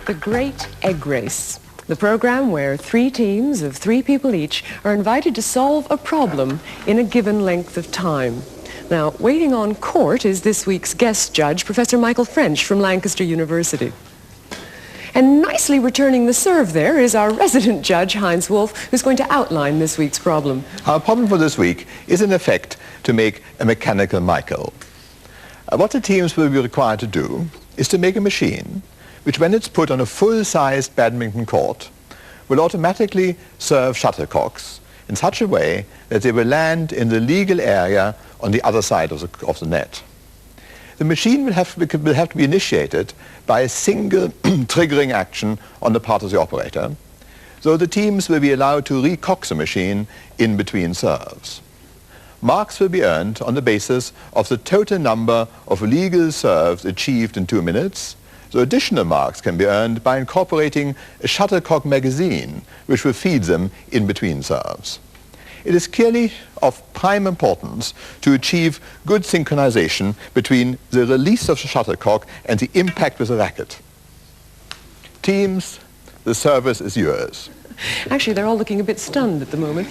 The Great Egg Race, the program where 3 teams of 3 people each are invited to solve a problem in a given length of time. Now, waiting on court is this week's guest judge, Professor Michael French from Lancaster University. And nicely returning the serve there is our resident judge, Heinz Wolf, who's going to outline this week's problem. Our problem for this week is, in effect, to make a mechanical Michael. What the teams will be required to do is to make a machine which, when it's put on a full-sized badminton court, will automatically serve shuttlecocks in such a way that they will land in the legal area on the other side of the net. The machine will have to be initiated by a single triggering action on the part of the operator, so the teams will be allowed to recock the machine in between serves. Marks will be earned on the basis of the total number of legal serves achieved in 2 minutes. So additional marks can be earned by incorporating a shuttlecock magazine, which will feed them in between serves. It is clearly of prime importance to achieve good synchronization between the release of the shuttlecock and the impact with the racket. Teams, the service is yours. Actually, they're all looking a bit stunned at the moment.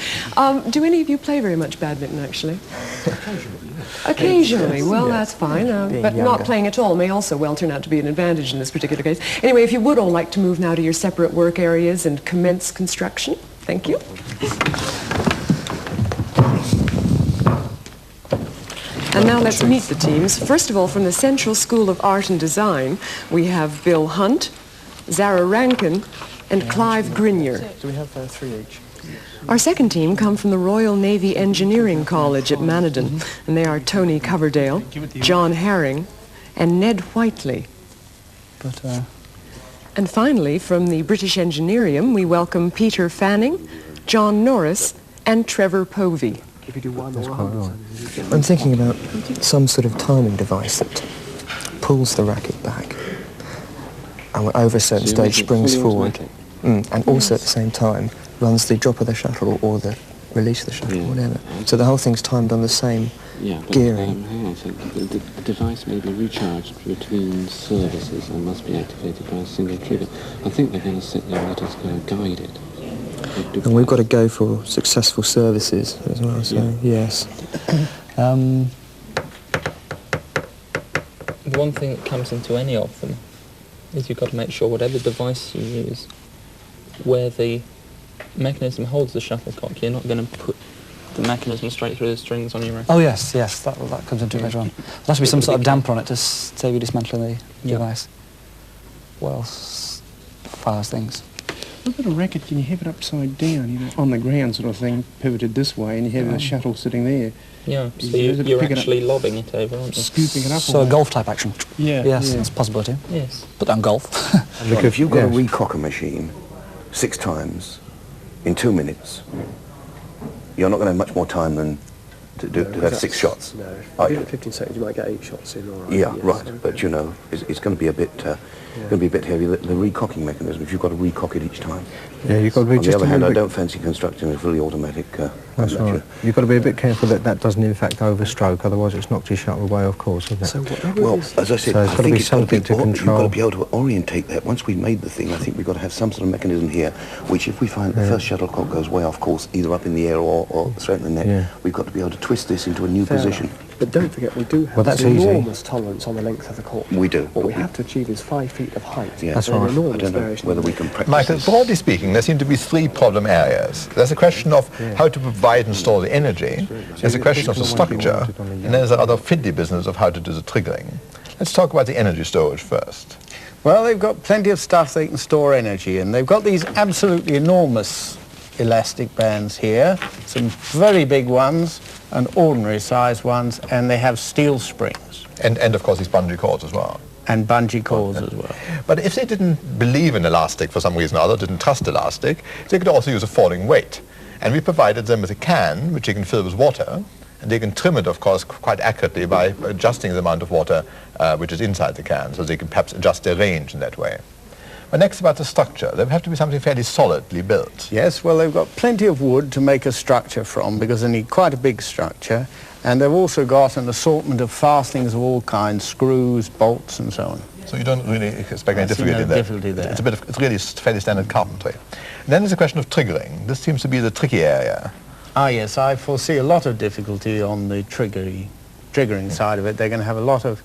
Do any of you play very much badminton, actually? Occasionally, yes. Occasionally, well, yes. That's fine. But younger. not playing at all may also well turn out to be an advantage in this particular case. Anyway, if you would all like to move now to your separate work areas and commence construction. Thank you. And now let's meet the teams. First of all, from the Central School of Art and Design, we have Bill Hunt, Zara Rankin, and Clive Grinier. Do we have 3 each? Our second team come from the Royal Navy Engineering College at Manadon, and they are Tony Coverdale, John Herring, and Ned Whiteley. And finally, from the British Engineerium, we welcome Peter Fanning, John Norris, and Trevor Povey. That's quite right. I'm thinking about some sort of timing device that pulls the racket back and over a certain stage springs forward, and also at the same time runs the drop of the shuttle or the release of the shuttle, whatever. So the whole thing's timed on the same gearing. Hang on a second. The device may be recharged between services and must be activated by a single trigger. I think they're going to sit there and let us go guide it. And we've got to go for successful services as well, so yes. The one thing that comes into any of them is you've got to make sure whatever device you use, where the mechanism holds the shuttlecock, you're not going to put the mechanism straight through the strings on your racket. Oh yes, that comes into it later on. There has to be some sort of damper on it to save you dismantling the device. What else fires things? What about a racket? Can you have it upside down, you know, on the ground sort of thing, pivoted this way, and you have the shuttle sitting there? Yeah, so you're actually lobbing it over, aren't you? Scooping it up. So a golf-type action. Yeah. Yes, that's a possibility. Yes. Put down golf. Look, if you've got to recock a machine 6 times in 2 minutes, you're not going to have much more time than to have 6 shots. No, oh, in 15 seconds you might get 8 shots in. All right. Yeah, right. But you know, it's going to be a bit. Going to be a bit heavy. The recocking mechanism, if you've got to recock it each time. Yeah, you've got to be On the other hand, I don't fancy constructing a fully automatic. That's right. You've got to be a bit careful that that doesn't in fact overstroke, otherwise it's knocked your shuttle way off course, isn't it? So well, as I said, so it's got to be something to control. You've got to be able to orientate that. Once we've made the thing, I think we've got to have some sort of mechanism here, which if we find the first shuttlecock goes way off course, either up in the air or straight in the net, we've got to be able to twist this into a new position. But don't forget, we do have an enormous tolerance on the length of the court. We do. What we have to achieve is 5 feet of height. Yeah, that's right. I don't know whether we can practice Michael, this. broadly speaking, there seem to be 3 problem areas. There's a question of how to provide and store the energy. There's a question of the structure, and then there's the other fiddly business of how to do the triggering. Let's talk about the energy storage first. Well, they've got plenty of stuff they can store energy in. They've got these absolutely enormous elastic bands here, some very big ones and ordinary sized ones, and they have steel springs. And of course these bungee cords as well. And bungee cords as well. But if they didn't believe in elastic for some reason or other, didn't trust elastic, they could also use a falling weight. And we provided them with a can which they can fill with water, and they can trim it, of course, quite accurately by adjusting the amount of water which is inside the can, so they can perhaps adjust their range in that way. But next about the structure, there would have to be something fairly solidly built. Yes, well, they've got plenty of wood to make a structure from, because they need quite a big structure, And they've also got an assortment of fastenings of all kinds, screws, bolts, and so on. So you don't really expect any difficulty no there. difficulty there. It's really fairly standard carpentry. And then there's a question of triggering. This seems to be the tricky area. Ah, yes, I foresee a lot of difficulty on the triggering side of it. They're going to have a lot of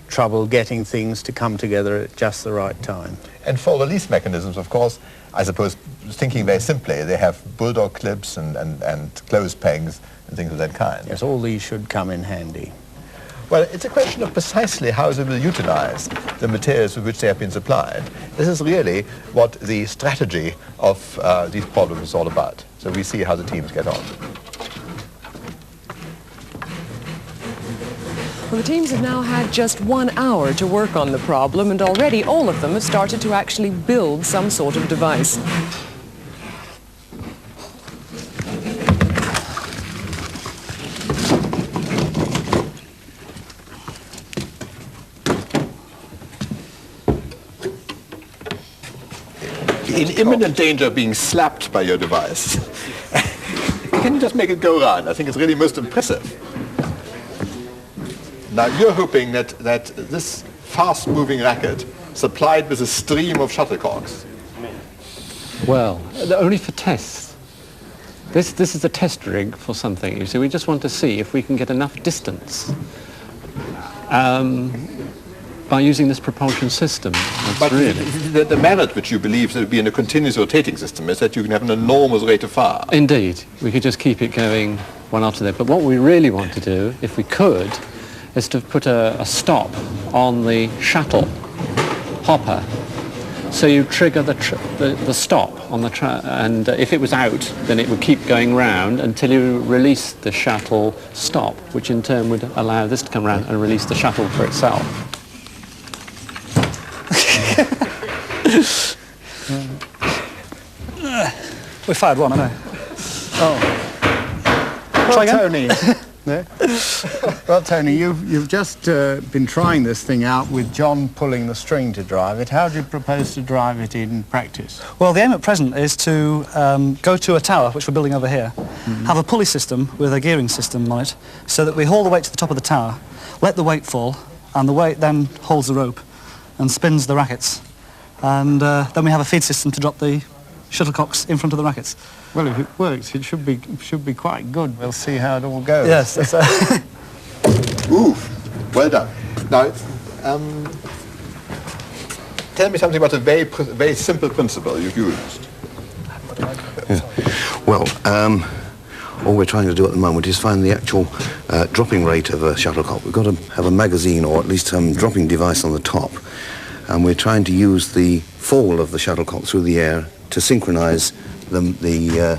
trouble getting things to come together at just the right time. And for release mechanisms, of course, I suppose, thinking very simply, they have bulldog clips and clothes pegs and things of that kind. Yes, all these should come in handy. Well, it's a question of precisely how they will utilize the materials with which they have been supplied. This is really what the strategy of these problems is all about. So we see how the teams get on. Well, the teams have now had just 1 hour to work on the problem, and already all of them have started to actually build some sort of device. In imminent danger of being slapped by your device. Can you just make it go round? I think it's really most impressive. Now, you're hoping that this fast-moving racket, supplied with a stream of shuttlecocks. Well, only for tests. This is a test rig for something. You see, we just want to see if we can get enough distance by using this propulsion system. But the merit which you believe there would be in a continuous rotating system is that you can have an enormous rate of fire. Indeed. We could just keep it going one after the other. But what we really want to do, if we could, is to put a stop on the shuttle hopper. So you trigger the stop on the and if it was out, then it would keep going round until you release the shuttle stop, which in turn would allow this to come round and release the shuttle for itself. We fired one, I know. Oh. Try again? Tony. No? Well, Tony, you've just been trying this thing out with John pulling the string to drive it. How do you propose to drive it in practice? Well, the aim at present is to go to a tower, which we're building over here, have a pulley system with a gearing system on it, so that we haul the weight to the top of the tower, let the weight fall, and the weight then holds the rope and spins the rackets. And then we have a feed system to drop the shuttlecocks in front of the rackets. Well, if it works, it should be quite good. We'll see how it all goes. Yes. Ooh, well done. Now, tell me something about a very simple principle you've used. Yeah. Well, all we're trying to do at the moment is find the actual dropping rate of a shuttlecock. We've got to have a magazine or at least some dropping device on the top, and we're trying to use the fall of the shuttlecock through the air to synchronize the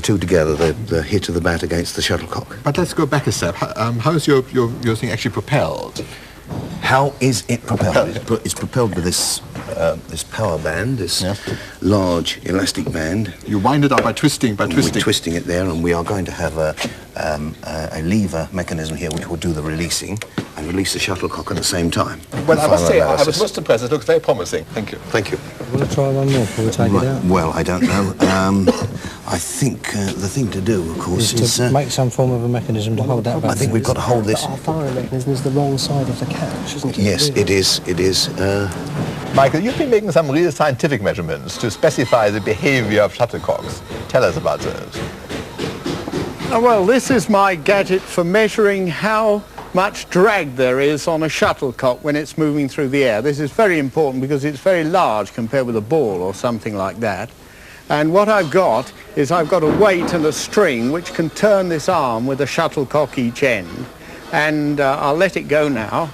two together, the hit of the bat against the shuttlecock. But let's go back a step. How is your thing actually propelled? How is it propelled? It's propelled with this power band, this large elastic band. You wind it up by twisting. We're twisting it there, and we are going to have a lever mechanism here which will do the releasing and release the shuttlecock at the same time. Well, I must say, I was most impressed. It looks very promising. Thank you. Thank you. Want to try one more before we take it out? Well, I don't know. I think the thing to do, of course, is to make some form of a mechanism to hold that back. I think we've got to hold this. Our firing mechanism is the wrong side of the catch, isn't it? Yes, it is. It is. Michael, you've been making some real scientific measurements to specify the behavior of shuttlecocks. Tell us about those. Well, this is my gadget for measuring how much drag there is on a shuttlecock when it's moving through the air. This is very important because it's very large compared with a ball or something like that. And what I've got is I've got a weight and a string which can turn this arm with a shuttlecock each end. And I'll let it go now.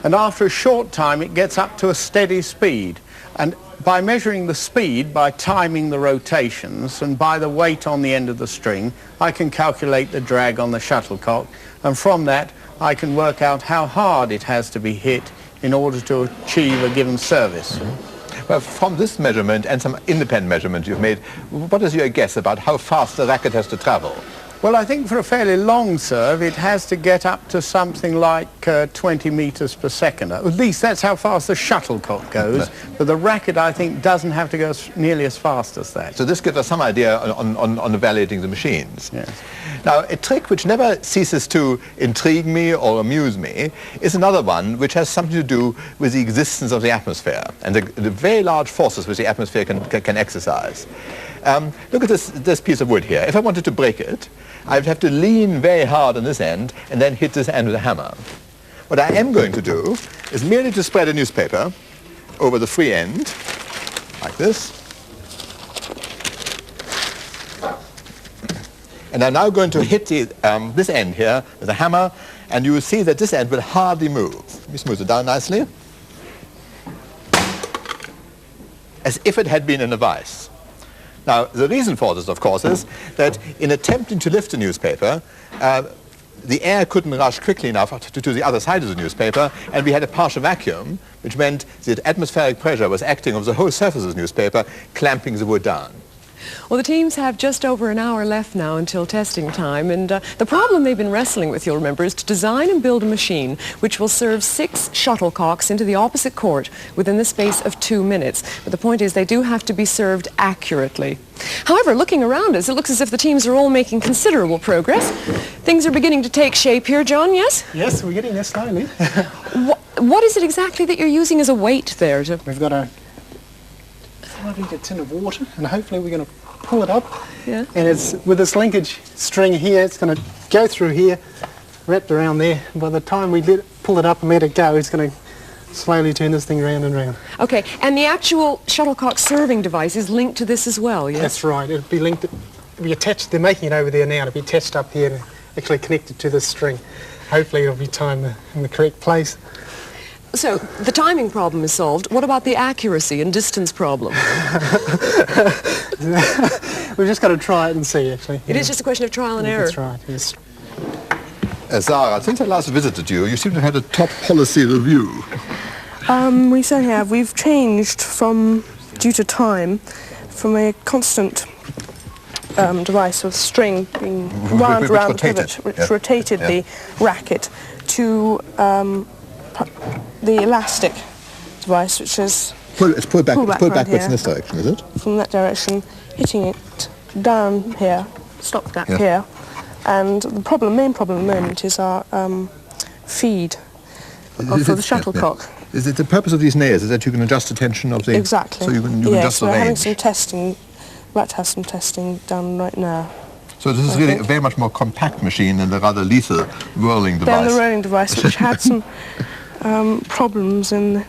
And after a short time it gets up to a steady speed. And by measuring the speed, by timing the rotations, and by the weight on the end of the string, I can calculate the drag on the shuttlecock, and from that I can work out how hard it has to be hit in order to achieve a given service. Well, from this measurement and some independent measurements you've made, what is your guess about how fast the racket has to travel? Well, I think for a fairly long serve, it has to get up to something like 20 meters per second. At least that's how fast the shuttlecock goes. But the racket, I think, doesn't have to go nearly as fast as that. So this gives us some idea on evaluating the machines. Yes. Now, a trick which never ceases to intrigue me or amuse me is another one which has something to do with the existence of the atmosphere and the very large forces which the atmosphere can exercise. Look at this piece of wood here. If I wanted to break it, I would have to lean very hard on this end and then hit this end with a hammer. What I am going to do is merely to spread a newspaper over the free end, like this. And I'm now going to hit this end here with a hammer, and you will see that this end will hardly move. Let me smooth it down nicely. As if it had been in a vise. Now, the reason for this, of course, is that in attempting to lift the newspaper, the air couldn't rush quickly enough to the other side of the newspaper, and we had a partial vacuum, which meant that atmospheric pressure was acting over the whole surface of the newspaper, clamping the wood down. Well, the teams have just over an hour left now until testing time, and the problem they've been wrestling with, you'll remember, is to design and build a machine which will serve 6 shuttlecocks into the opposite court within the space of 2 minutes. But the point is they do have to be served accurately. However, looking around us, it looks as if the teams are all making considerable progress. Things are beginning to take shape here, John, yes? Yes, we're getting there slowly. What is it exactly that you're using as a weight there? We've got a 5-litre tin of water, and hopefully we're going to pull it up. Yeah. And it's with this linkage string here, it's going to go through here, wrapped around there. By the time we pull it up and let it go, it's going to slowly turn this thing round and round. Okay, and the actual shuttlecock serving device is linked to this as well, yes? That's right. It'll be linked. It'll be attached. They're making it over there now. It'll be attached up here and actually connected to this string. Hopefully it'll be timed in the correct place. So, the timing problem is solved. What about the accuracy and distance problem? We've just got to try it and see, actually. It is just a question of trial and error. That's right, yes. Zara, since I last visited you, you seem to have had a top policy review. We certainly have. We've changed from, due to time, from a constant device with string being wound around the pivot, which rotated the racket, to the elastic device, which is it's pulled backwards here, in this direction, is it? From that direction, hitting it down here, stopgap here, and the main problem at the moment is our feed for the shuttlecock. Is it the purpose of these nails is that you can adjust the tension of the... Exactly. So you can adjust the range. We're having some testing, about to have some testing done right now. So this is really a very much more compact machine than the rather lethal whirling device. Than the rolling device, which had some problems in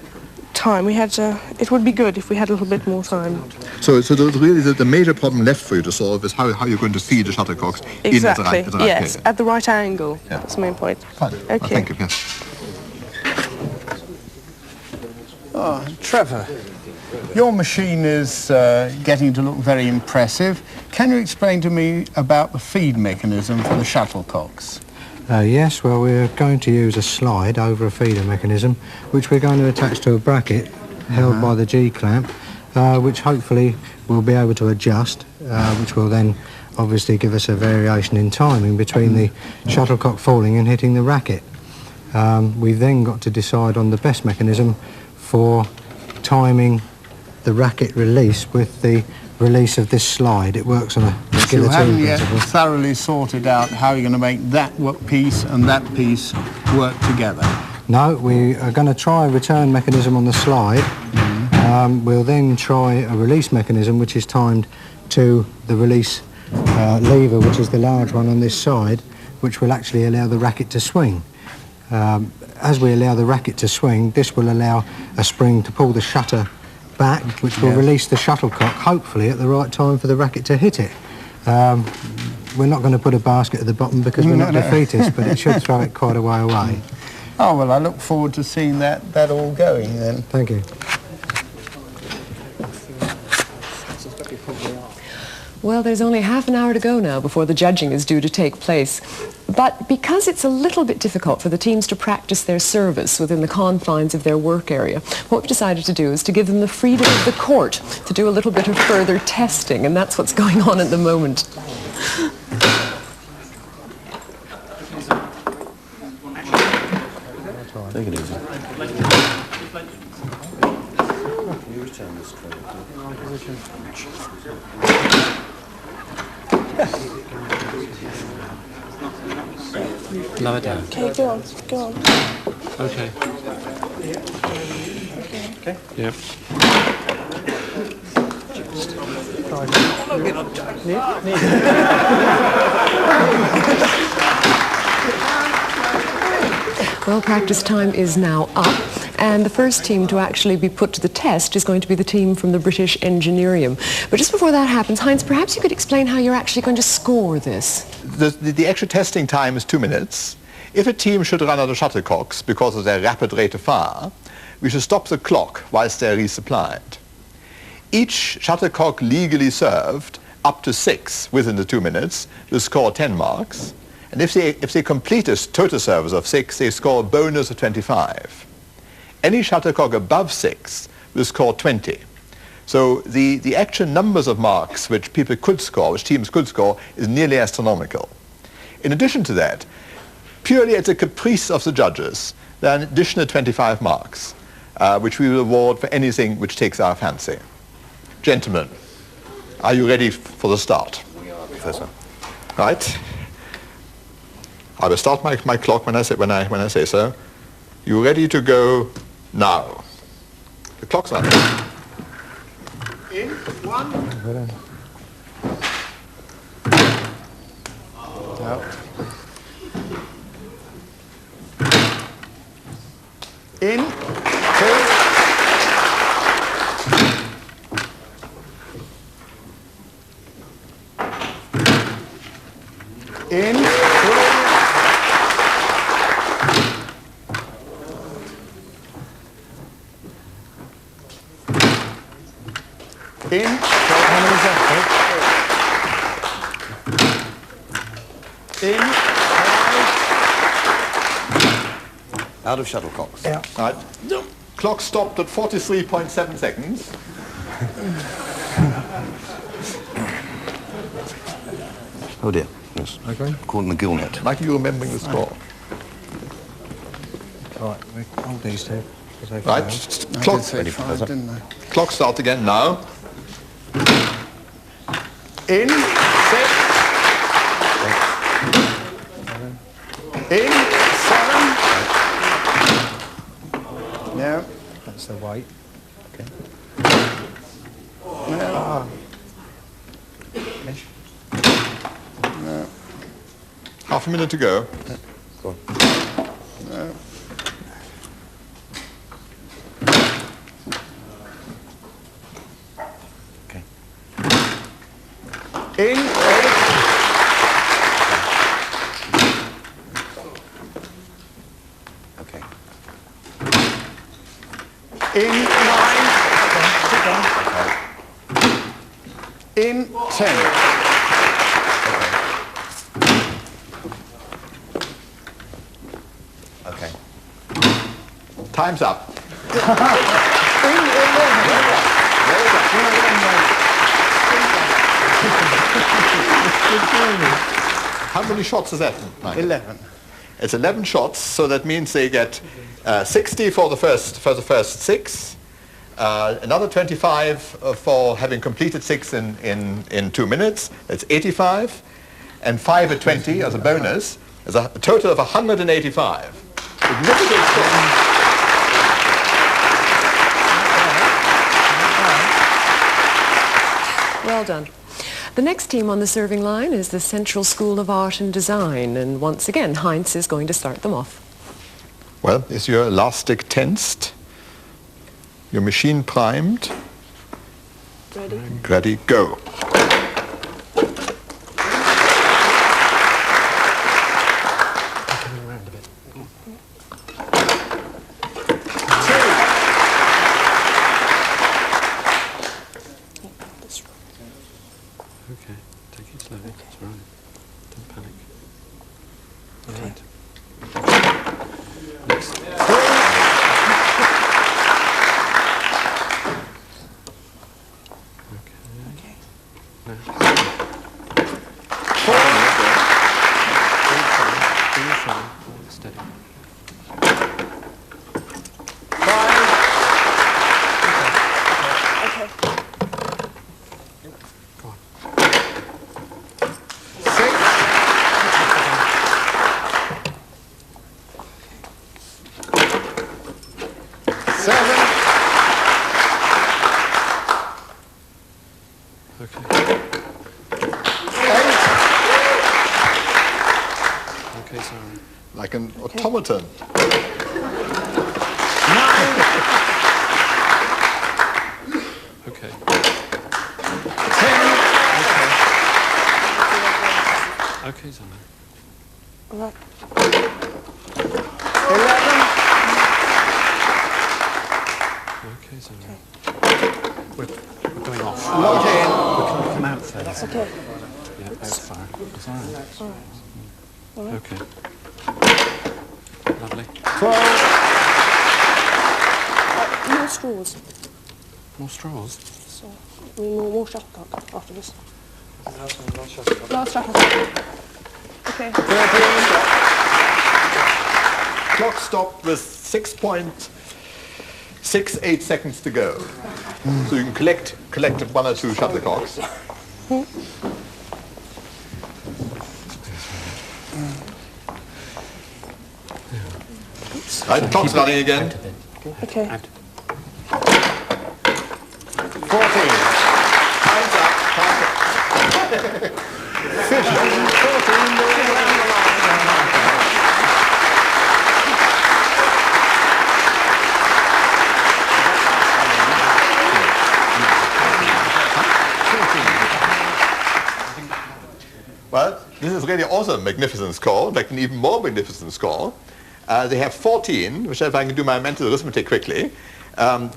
time. We had it would be good if we had a little bit more time. So really the major problem left for you to solve is how you're going to feed the shuttlecocks in at the right yes, period. at the right angle. Yeah. That's the main point. Fine. Okay. Thank you. Yes. Oh, Trevor, your machine is getting to look very impressive. Can you explain to me about the feed mechanism for the shuttlecocks? Yes, well, we're going to use a slide over a feeder mechanism, which we're going to attach to a bracket held by the G-clamp, which hopefully we'll be able to adjust, which will then obviously give us a variation in timing between the shuttlecock falling and hitting the racket. We've then got to decide on the best mechanism for timing the racket release with the release of this slide. It works on a You haven't yet thoroughly sorted out how you're going to make that piece and that piece work together? No, we are going to try a return mechanism on the slide. We'll then try a release mechanism which is timed to the release lever, which is the large one on this side, which will actually allow the racket to swing. As we allow the racket to swing, this will allow a spring to pull the shutter back, which will release the shuttlecock, hopefully at the right time for the racket to hit it. We're not going to put a basket at the bottom because we're not defeatists, but it should throw it quite a way away. Oh, well, I look forward to seeing that all going then. Thank you. Well, there's only half an hour to go now before the judging is due to take place. But because it's a little bit difficult for the teams to practice their service within the confines of their work area, what we've decided to do is to give them the freedom of the court to do a little bit of further testing, and that's what's going on at the moment. Take it easy. Lower down. Okay, go on, go on. Okay. Okay. Yep. Well, practice time is now up, and the first team to actually be put to the test is going to be the team from the British Engineerium. But just before that happens, Heinz, perhaps you could explain how you're actually going to score this. The actual testing time is 2 minutes. If a team should run out of shuttlecocks because of their rapid rate of fire, we should stop the clock whilst they're resupplied. Each shuttlecock legally served, up to 6 within the 2 minutes, will score 10 marks. And if they complete a total service of 6, they score a bonus of 25. Any shuttlecock above 6 will score 20. So the actual numbers of marks which people could score, which teams could score, is nearly astronomical. In addition to that, purely at the caprice of the judges, there are an additional 25 marks, which we will award for anything which takes our fancy. Gentlemen, are you ready for the start? We are, Professor. Right. I will start my clock when I say so. You ready to go now? The clock's on. In, 1. Out. In, 2. In, 3. In. How many is that? In. 5. Out of shuttlecocks. Yeah. Right. Clock stopped at 43.7 seconds. Oh dear. Yes. Okay. Caught in the gill net. Michael, you remembering the score? Right, we hold these two. Right. Clock. Ready, Professor. Didn't I? Clock starts again now. In, 6. In, 7. No. That's the weight. Okay. No. No. Half a minute to go. Go on. No. Okay. In, 8. Okay. In, 9. In, 10. Okay. Time's up. How many shots is that, Michael? 11. It's 11 shots, so that means they get 60 for the first 6, another 25 for having completed 6 in 2 minutes. That's 85, and 5 at 20 as a bonus. Is a total of 185. Significant score. Well done. The next team on the serving line is the Central School of Art and Design, and once again, Heinz is going to start them off. Well, is your elastic tensed? Your machine primed? Ready? Ready, go. Okay, take it slowly. It's all right. Don't panic. Right. Next. Okay. 7. Okay. 8. Okay, sorry. Like an automaton. 9. Okay. 10. Okay, sorry. Right. 11. Okay, sorry. We're going off. Lock in. We can come out first. Okay. Yeah, that's fine. It's all right. All right. Okay. Lovely. 12. More straws. More straws. So, more shuttlecock after this. Last shuttlecock. Okay. 13. Clock stopped with 6.68 seconds to go. So you can collect 1 or 2 shuttlecocks. Right, the clock's running again. Okay. 14. Time's up. 14. Well, this is really also a magnificent score, in fact an even more magnificent score. They have 14, which if I can do my mental arithmetic quickly,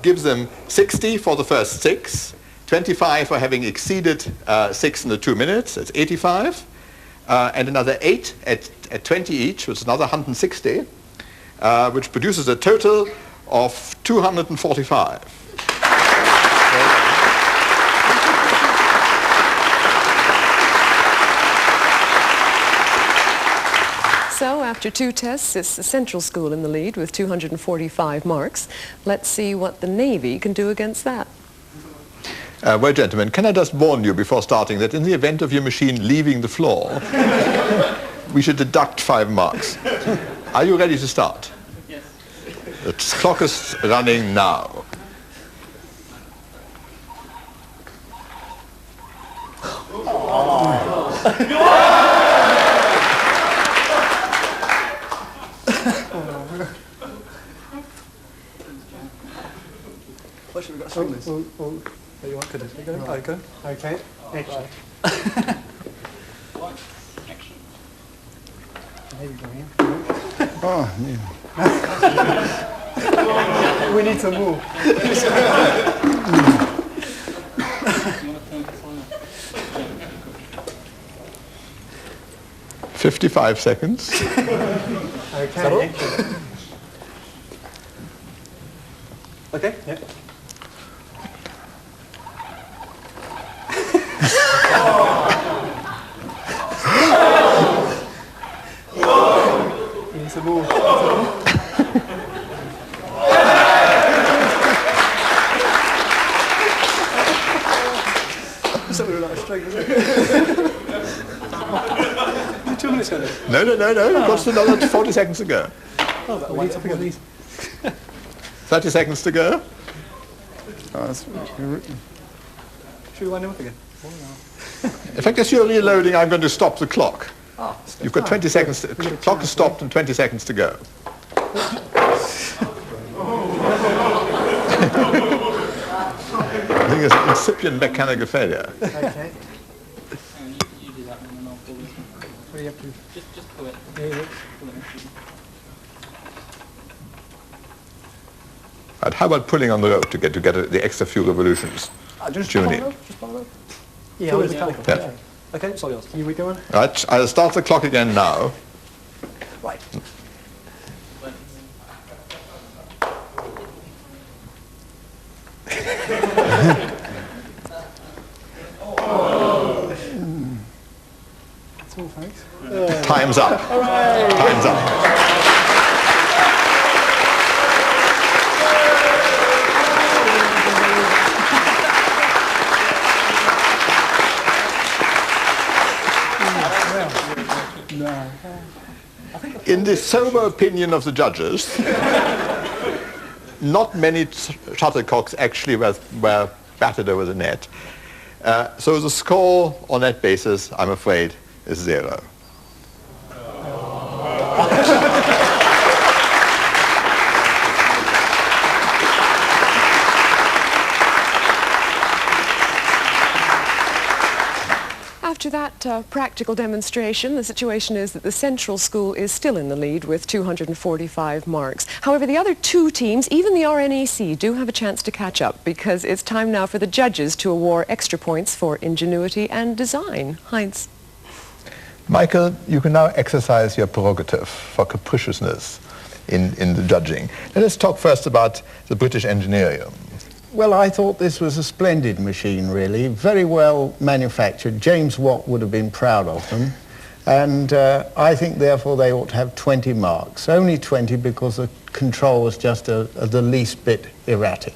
gives them 60 for the first 6, 25 for having exceeded 6 in the 2 minutes, that's 85, and another 8 at 20 each, which is another 160, which produces a total of 245. So after 2 tests, it's the Central School in the lead with 245 marks. Let's see what the Navy can do against that. Well, gentlemen, can I just warn you before starting that in the event of your machine leaving the floor, we should deduct 5 marks. Are you ready to start? Yes. The clock is running now. Why should we got to swing this? There you are, could it? Go. Okay, action. There you go, yeah. Oh, yeah. We need to move. 55 seconds. Okay, action. Okay? Yep. You need to move. So we were like straight, isn't it? 2 minutes ago. No. Got another 40 seconds to go. Oh, we need to pick up these. 30 seconds to go. Oh, that's Should we wind him up again? In fact, as you're reloading, I'm going to stop the clock. You've got 20 seconds. The clock is stopped and 20 seconds to go. I think it's an incipient mechanical failure. Okay. You do that one and I'll pull this one. What do you have to do? Just pull it. Pull it. Right, how about pulling on the rope to get the extra few revolutions? Just Do you follow need? rope? Just follow rope? Yeah, Two we is go. mechanical. Yeah. Okay, it's all yours. You we going? Right, I'll start the clock again now. Right. That's all, thanks. Time's up. Time's up. In the sober opinion of the judges, not many shuttlecocks actually were batted over the net. So the score on that basis, I'm afraid, is 0. After that practical demonstration, the situation is that the Central School is still in the lead with 245 marks. However, the other two teams, even the RNAC, do have a chance to catch up because it's time now for the judges to award extra points for ingenuity and design. Heinz. Michael, you can now exercise your prerogative for capriciousness in the judging. Let us talk first about the British Engineering. Well, I thought this was a splendid machine, really, very well manufactured. James Watt would have been proud of them. And I think, therefore, they ought to have 20 marks. Only 20 because the control was just the least bit erratic.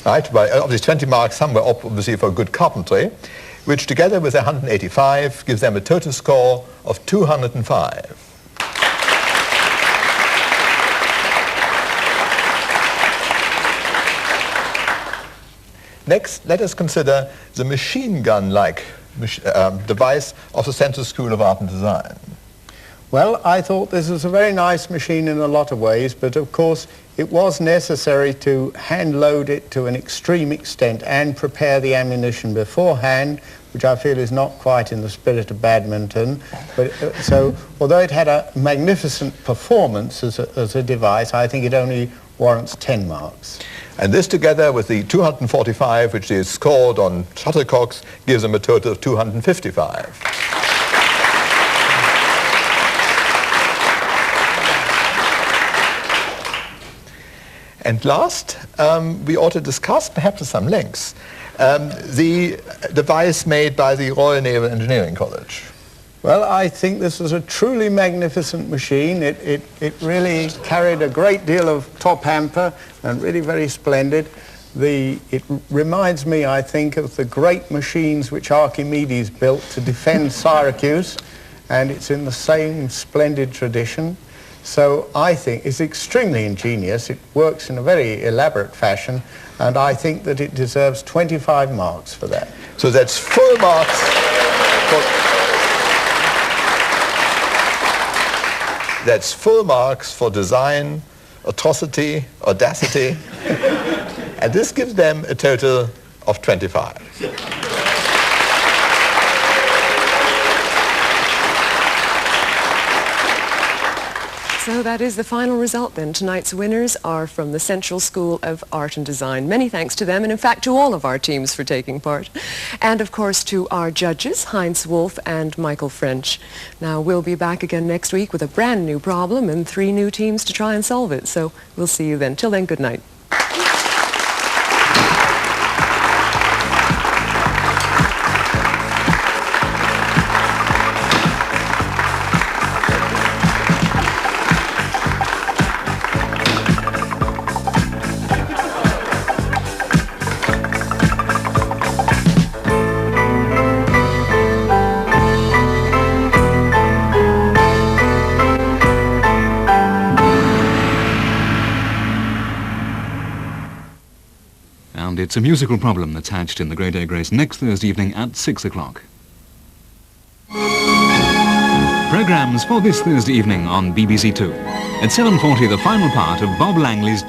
Right, well, obviously 20 marks, some were obviously for good carpentry, which together with 185 gives them a total score of 205. Next, let us consider the machine gun-like device of the Central School of Art and Design. Well, I thought this was a very nice machine in a lot of ways, but of course it was necessary to hand load it to an extreme extent and prepare the ammunition beforehand, which I feel is not quite in the spirit of badminton. But so, although it had a magnificent performance as a device, I think it only warrants 10 marks. And this, together with the 245 which is scored on shuttlecocks, gives them a total of 255. And last, we ought to discuss, perhaps at some length, the device made by the Royal Naval Engineering College. Well, I think this was a truly magnificent machine. It really carried a great deal of top hamper and really very splendid. It reminds me, I think, of the great machines which Archimedes built to defend Syracuse, and it's in the same splendid tradition. So I think it's extremely ingenious. It works in a very elaborate fashion, and I think that it deserves 25 marks for that. So that's full marks That's full marks for design, atrocity, audacity, and this gives them a total of 25. So that is the final result then. Tonight's winners are from the Central School of Art and Design. Many thanks to them, and in fact to all of our teams for taking part. And of course to our judges, Heinz Wolf and Michael French. Now we'll be back again next week with a brand new problem and 3 new teams to try and solve it. So we'll see you then. Till then, good night. And it's a musical problem that's hatched in the Great Air Grace next Thursday evening at 6 o'clock. Programmes for this Thursday evening on BBC Two. At 7:40, the final part of Bob Langley's